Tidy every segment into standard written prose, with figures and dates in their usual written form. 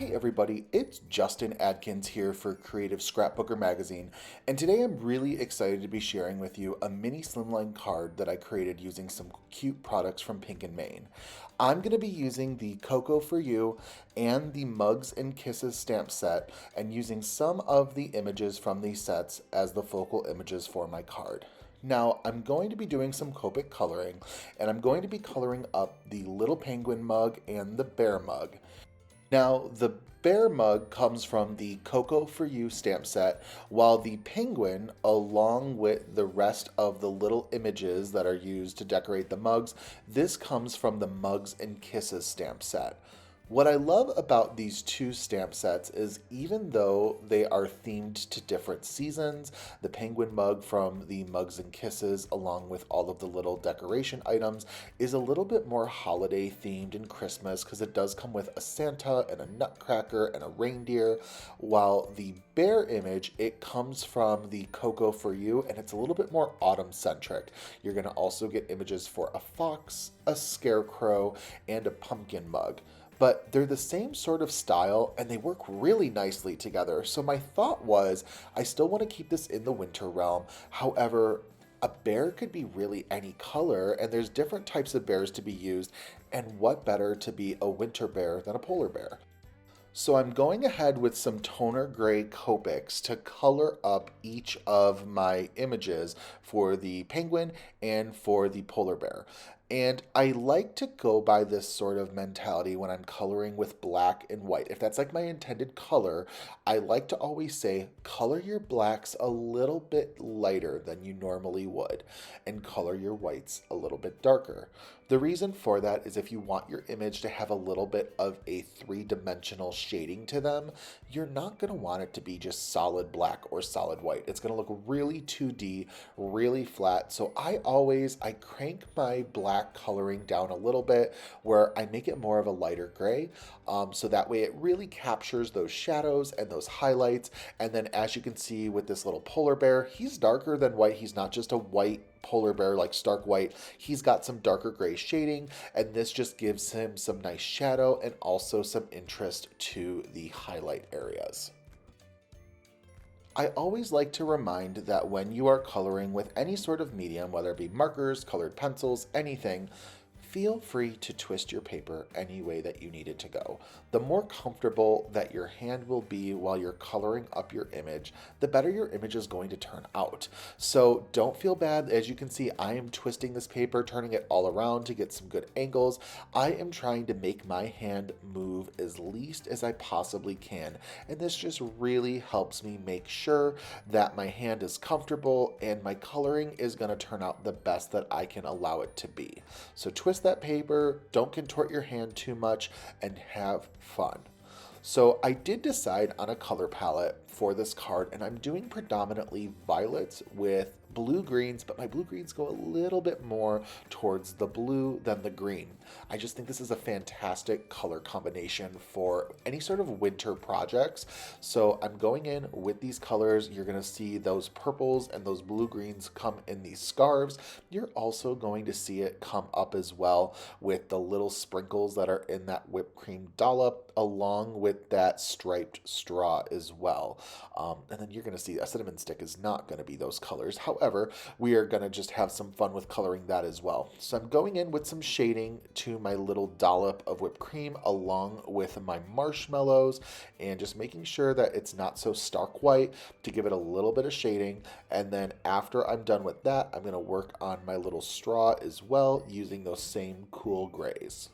Hey everybody, it's Justin Adkins here for Creative Scrapbooker Magazine, and today I'm really excited to be sharing with you a mini slimline card that I created using some cute products from Pink and Maine. I'm going to be using the Cocoa for You and the Mugs and Kisses stamp set and using some of the images from these sets as the focal images for my card. Now, I'm going to be doing some Copic coloring, and I'm going to be coloring up the little penguin mug and the bear mug. Now, the bear mug comes from the Cocoa for You stamp set, while the penguin, along with the rest of the little images that are used to decorate the mugs, this comes from the Mugs and Kisses stamp set. What I love about these two stamp sets is even though they are themed to different seasons, the penguin mug from the Mugs and Kisses, along with all of the little decoration items, is a little bit more holiday themed and Christmas because it does come with a Santa and a Nutcracker and a reindeer, while the bear image, it comes from the Cocoa for You and it's a little bit more autumn centric. You're going to also get images for a fox, a scarecrow, and a pumpkin mug. But they're the same sort of style and they work really nicely together. So my thought was, I still want to keep this in the winter realm. However, a bear could be really any color and there's different types of bears to be used. And what better to be a winter bear than a polar bear? So I'm going ahead with some toner gray Copics to color up each of my images for the penguin and for the polar bear. And I like to go by this sort of mentality when I'm coloring with black and white. If that's like my intended color, I like to always say, color your blacks a little bit lighter than you normally would, and color your whites a little bit darker. The reason for that is if you want your image to have a little bit of a three-dimensional shading to them, you're not going to want it to be just solid black or solid white. It's going to look really 2D, really flat. So I crank my black coloring down a little bit where I make it more of a lighter gray. So that way it really captures those shadows and those highlights. And then as you can see with this little polar bear, he's darker than white. He's not just a white polar bear like stark white. He's got some darker gray shading, and this just gives him some nice shadow and also some interest to the highlight areas. I always like to remind that when you are coloring with any sort of medium, whether it be markers, colored pencils, anything, feel free to twist your paper any way that you need it to go. The more comfortable that your hand will be while you're coloring up your image, the better your image is going to turn out. So don't feel bad. As you can see, I am twisting this paper, turning it all around to get some good angles. I am trying to make my hand move as least as I possibly can. And this just really helps me make sure that my hand is comfortable and my coloring is going to turn out the best that I can allow it to be. So twist that paper, don't contort your hand too much, and have fun. So I did decide on a color palette for this card, and I'm doing predominantly violets with blue greens, but my blue greens go a little bit more towards the blue than the green. I just think this is a fantastic color combination for any sort of winter projects. So I'm going in with these colors. You're going to see those purples and those blue greens come in these scarves. You're also going to see it come up as well with the little sprinkles that are in that whipped cream dollop, along with that striped straw as well. And then you're going to see a cinnamon stick is not going to be those colors. However, we are going to just have some fun with coloring that as well. So I'm going in with some shading to my little dollop of whipped cream along with my marshmallows and just making sure that it's not so stark white to give it a little bit of shading. And then after I'm done with that, I'm going to work on my little straw as well using those same cool grays.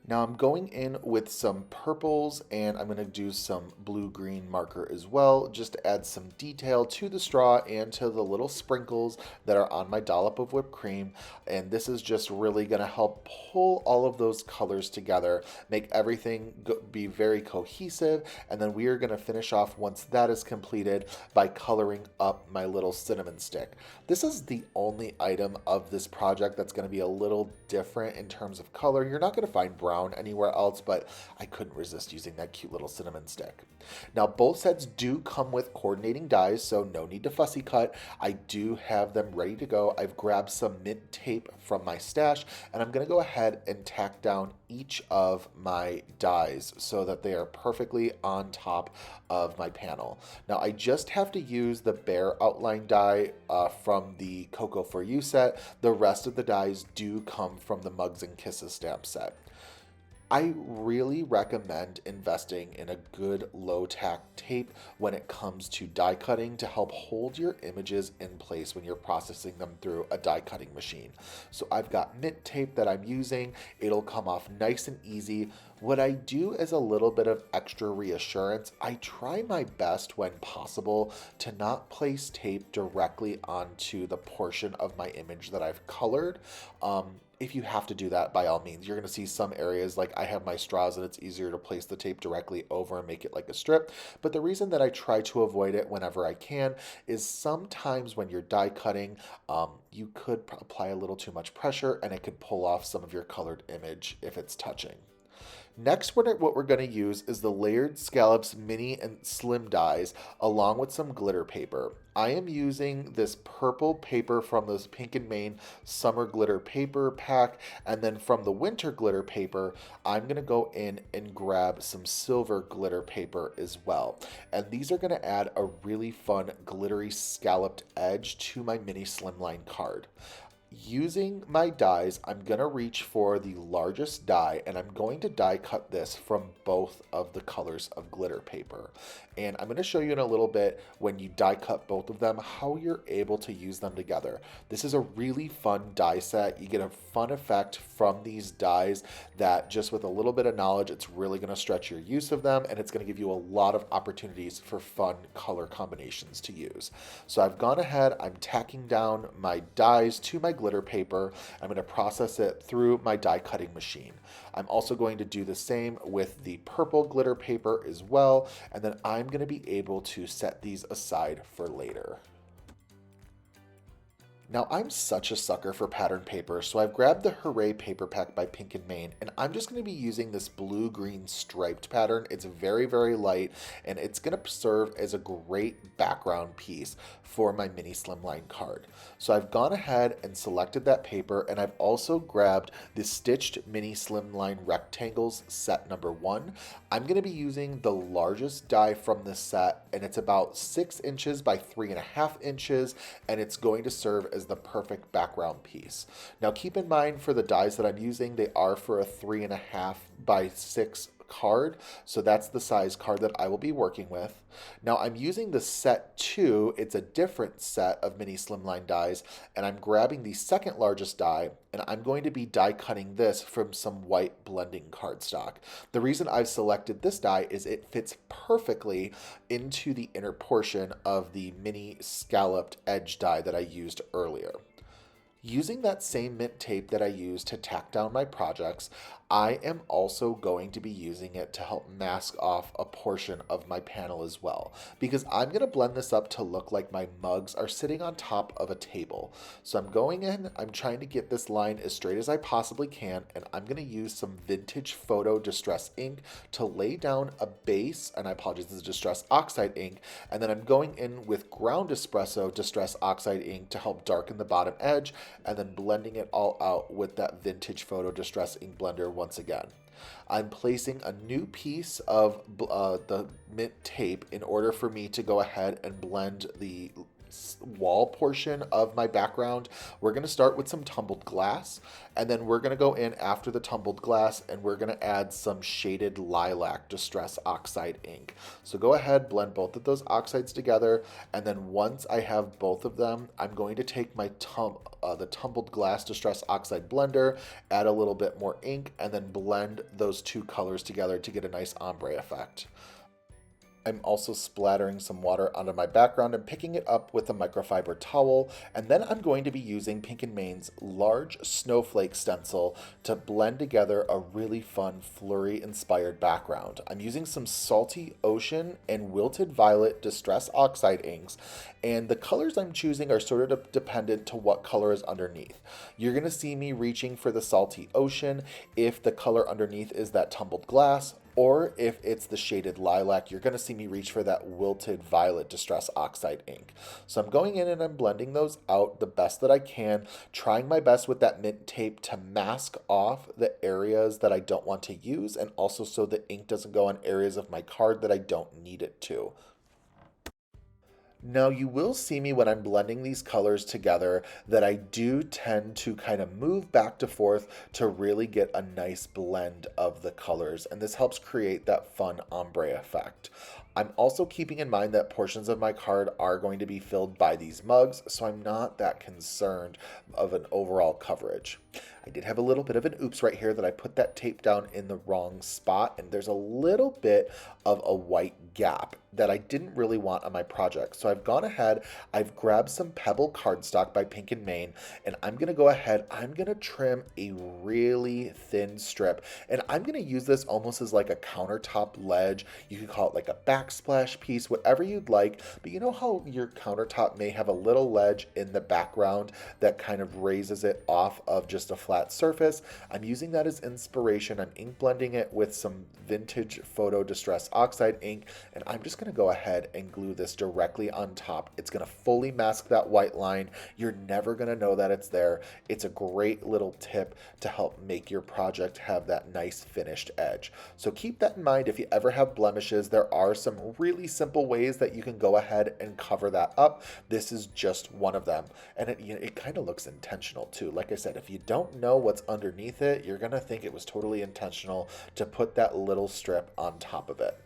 Now I'm going in with some purples and I'm going to do some blue-green marker as well, just to add some detail to the straw and to the little sprinkles that are on my dollop of whipped cream. And this is just really going to help pull all of those colors together, make everything be very cohesive. And then we are going to finish off once that is completed by coloring up my little cinnamon stick. This is the only item of this project that's going to be a little different in terms of color. You're not going to find brown down anywhere else, but I couldn't resist using that cute little cinnamon stick. Now, both sets do come with coordinating dies, so no need to fussy cut. I do have them ready to go. I've grabbed some mint tape from my stash, and I'm going to go ahead and tack down each of my dies so that they are perfectly on top of my panel. Now, I just have to use the bare outline die from the Cocoa For You set. The rest of the dies do come from the Mugs and Kisses stamp set. I really recommend investing in a good low tack tape when it comes to die cutting to help hold your images in place when you're processing them through a die cutting machine. So I've got mint tape that I'm using. It'll come off nice and easy. What I do as a little bit of extra reassurance, I try my best when possible to not place tape directly onto the portion of my image that I've colored. If you have to do that, by all means, you're going to see some areas like I have my straws and it's easier to place the tape directly over and make it like a strip. But the reason that I try to avoid it whenever I can is sometimes when you're die cutting, you could apply a little too much pressure and it could pull off some of your colored image if it's touching. Next, what we're going to use is the layered Scallops mini and slim dies along with some glitter paper. I am using this purple paper from this Pink and Main summer glitter paper pack, and then from the winter glitter paper, I'm going to go in and grab some silver glitter paper as well. And these are going to add a really fun glittery scalloped edge to my mini slimline card. Using my dies, I'm going to reach for the largest die, and I'm going to die cut this from both of the colors of glitter paper. And I'm going to show you in a little bit, when you die cut both of them, how you're able to use them together. This is a really fun die set. You get a fun effect from these dies that just with a little bit of knowledge, it's really going to stretch your use of them, and it's going to give you a lot of opportunities for fun color combinations to use. So I've gone ahead, I'm tacking down my dies to my glitter paper. I'm going to process it through my die cutting machine. I'm also going to do the same with the purple glitter paper as well, and then I'm going to be able to set these aside for later. Now, I'm such a sucker for pattern paper, so I've grabbed the Hooray paper pack by Pink and Main, and I'm just going to be using this blue-green striped pattern. It's very, very light, and it's going to serve as a great background piece for my mini slimline card. So I've gone ahead and selected that paper, and I've also grabbed the Stitched Mini Slimline Rectangles set number 1. I'm going to be using the largest die from this set, and it's about 6 inches by 3.5 inches, and it's going to serve as the perfect background piece. Now keep in mind, for the dies that I'm using, they are for a 3.5 by 6 card, so that's the size card that I will be working with. Now I'm using the set 2, it's a different set of mini slimline dies, and I'm grabbing the second largest die, and I'm going to be die cutting this from some white blending cardstock. The reason I've selected this die is it fits perfectly into the inner portion of the mini scalloped edge die that I used earlier. Using that same mint tape that I used to tack down my projects, I am also going to be using it to help mask off a portion of my panel as well, because I'm going to blend this up to look like my mugs are sitting on top of a table. So I'm going in, I'm trying to get this line as straight as I possibly can, and I'm going to use some vintage photo distress ink to lay down a base, and I apologize, this is distress oxide ink, and then I'm going in with ground espresso distress oxide ink to help darken the bottom edge, and then blending it all out with that vintage photo distress ink blender once again. I'm placing a new piece of the mint tape in order for me to go ahead and blend the wall portion of my background. We're going to start with some tumbled glass, and then we're going to go in after the tumbled glass and we're going to add some shaded lilac distress oxide ink. So go ahead, blend both of those oxides together, and then once I have both of them, I'm going to take my the tumbled glass distress oxide blender, add a little bit more ink, and then blend those two colors together to get a nice ombre effect. I'm also splattering some water onto my background and picking it up with a microfiber towel, and then I'm going to be using Pink & Main's large snowflake stencil to blend together a really fun flurry-inspired background. I'm using some Salty Ocean and Wilted Violet Distress Oxide inks, and the colors I'm choosing are sort of dependent to what color is underneath. You're going to see me reaching for the Salty Ocean if the color underneath is that tumbled glass, or if it's the shaded lilac, you're going to see me reach for that Wilted Violet Distress Oxide ink. So I'm going in and I'm blending those out the best that I can, trying my best with that mint tape to mask off the areas that I don't want to use, and also so the ink doesn't go on areas of my card that I don't need it to. Now you will see me when I'm blending these colors together that I do tend to kind of move back to forth to really get a nice blend of the colors, and this helps create that fun ombre effect. I'm also keeping in mind that portions of my card are going to be filled by these mugs, so I'm not that concerned of an overall coverage. I did have a little bit of an oops right here that I put that tape down in the wrong spot, and there's a little bit of a white gap that I didn't really want on my project. So I've gone ahead, I've grabbed some Pebble Cardstock by Pink & Main, and I'm gonna go ahead, I'm gonna trim a really thin strip, and I'm gonna use this almost as like a countertop ledge. You could call it like a backsplash piece, whatever you'd like, but you know how your countertop may have a little ledge in the background that kind of raises it off of just a flat surface? I'm using that as inspiration. I'm ink blending it with some vintage photo distress oxide ink, and I'm just going to go ahead and glue this directly on top. It's going to fully mask that white line. You're never going to know that it's there. It's a great little tip to help make your project have that nice finished edge. So keep that in mind. If you ever have blemishes, there are some really simple ways that you can go ahead and cover that up. This is just one of them, and it kind of looks intentional too. Like I said, if you don't know what's underneath it, you're going to think it was totally intentional to put that little strip on top of it.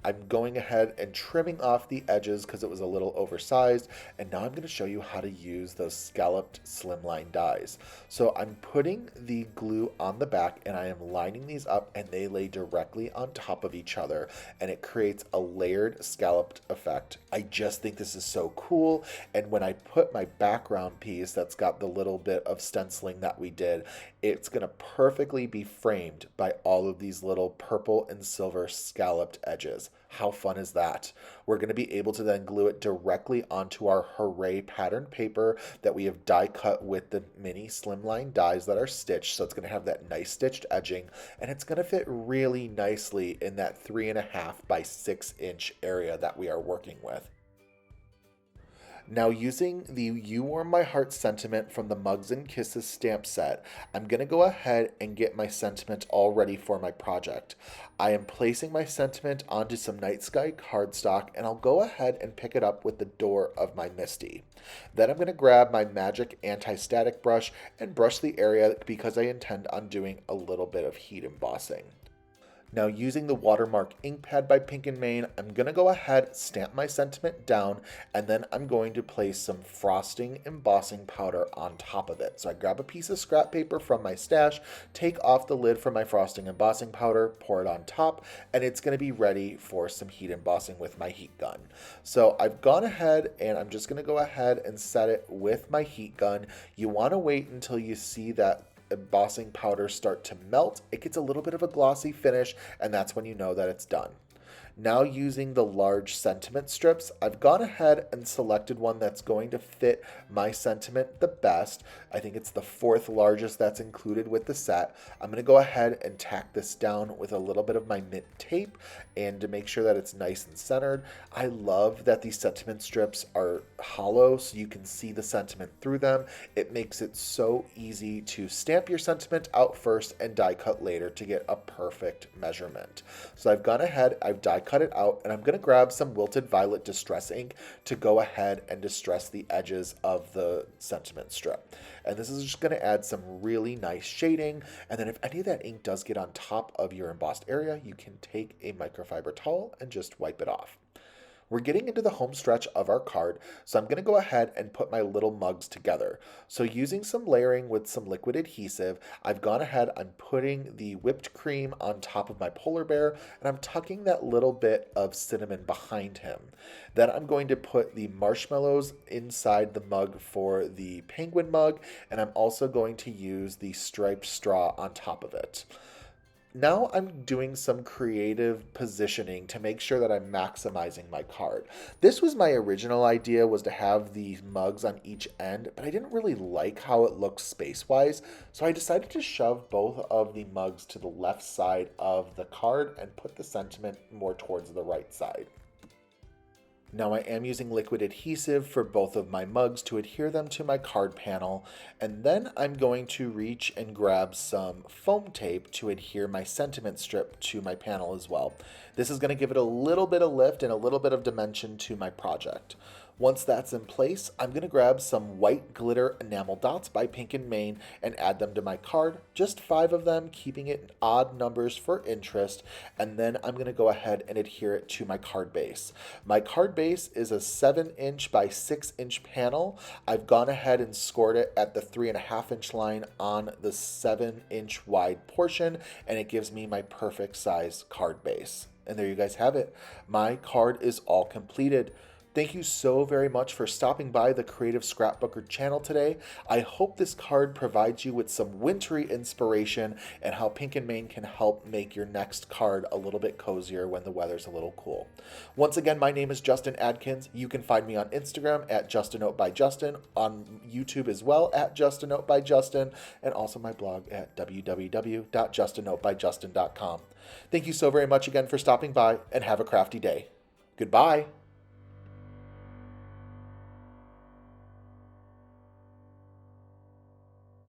I'm going ahead and trimming off the edges because it was a little oversized, and now I'm going to show you how to use those scalloped slimline dies. So I'm putting the glue on the back and I am lining these up, and they lay directly on top of each other, and it creates a layered scalloped effect. I just think this is so cool, and when I put my background piece that's got the little bit of stenciling that we did, it's going to perfectly be framed by all of these little purple and silver scalloped edges. How fun is that? We're going to be able to then glue it directly onto our Hooray pattern paper that we have die cut with the mini slimline dies that are stitched. So it's going to have that nice stitched edging, and it's going to fit really nicely in that 3.5 by 6 inch area that we are working with. Now, using the You Warm My Heart sentiment from the Mugs and Kisses stamp set, I'm going to go ahead and get my sentiment all ready for my project. I am placing my sentiment onto some Night Sky cardstock, and I'll go ahead and pick it up with the door of my Misty. Then I'm going to grab my Magic Anti-Static brush and brush the area because I intend on doing a little bit of heat embossing. Now, using the Watermark Ink Pad by Pink & Main, I'm going to go ahead, stamp my sentiment down, and then I'm going to place some frosting embossing powder on top of it. So I grab a piece of scrap paper from my stash, take off the lid from my frosting embossing powder, pour it on top, and it's going to be ready for some heat embossing with my heat gun. So I've gone ahead and I'm just going to go ahead and set it with my heat gun. You want to wait until you see that embossing powder start to melt. It gets a little bit of a glossy finish, and that's when you know that it's done. Now, using the large sentiment strips, I've gone ahead and selected one that's going to fit my sentiment the best. I think it's the 4th largest that's included with the set. I'm going to go ahead and tack this down with a little bit of my mint tape, and to make sure that it's nice and centered. I love that these sentiment strips are hollow so you can see the sentiment through them. It makes it so easy to stamp your sentiment out first and die cut later to get a perfect measurement. So I've gone ahead, I've die cut it out, and I'm going to grab some Wilted Violet Distress ink to go ahead and distress the edges of the sentiment strip. And this is just going to add some really nice shading, and then if any of that ink does get on top of your embossed area, you can take a microfiber towel and just wipe it off. We're getting into the home stretch of our card, so I'm going to go ahead and put my little mugs together. So using some layering with some liquid adhesive, I've gone ahead, I'm putting the whipped cream on top of my polar bear, and I'm tucking that little bit of cinnamon behind him. Then I'm going to put the marshmallows inside the mug for the penguin mug, and I'm also going to use the striped straw on top of it. Now I'm doing some creative positioning to make sure that I'm maximizing my card. This was my original idea, was to have these mugs on each end, but I didn't really like how it looked space-wise, so I decided to shove both of the mugs to the left side of the card and put the sentiment more towards the right side. Now I am using liquid adhesive for both of my mugs to adhere them to my card panel, and then I'm going to reach and grab some foam tape to adhere my sentiment strip to my panel as well. This is going to give it a little bit of lift and a little bit of dimension to my project. Once that's in place, I'm going to grab some white glitter enamel dots by Pink & Main and add them to my card, just 5 of them, keeping it in odd numbers for interest, and then I'm going to go ahead and adhere it to my card base. My card base is a 7-inch by 6-inch panel. I've gone ahead and scored it at the 3.5-inch line on the 7-inch wide portion, and it gives me my perfect size card base. And there you guys have it. My card is all completed. Thank you so very much for stopping by the Creative Scrapbooker channel today. I hope this card provides you with some wintry inspiration and how Pink & Main can help make your next card a little bit cozier when the weather's a little cool. Once again, my name is Justin Adkins. You can find me on Instagram at JustinNoteByJustin, on YouTube as well at JustinNoteByJustin, and also my blog at www.JustinNoteByJustin.com. Thank you so very much again for stopping by, and have a crafty day. Goodbye.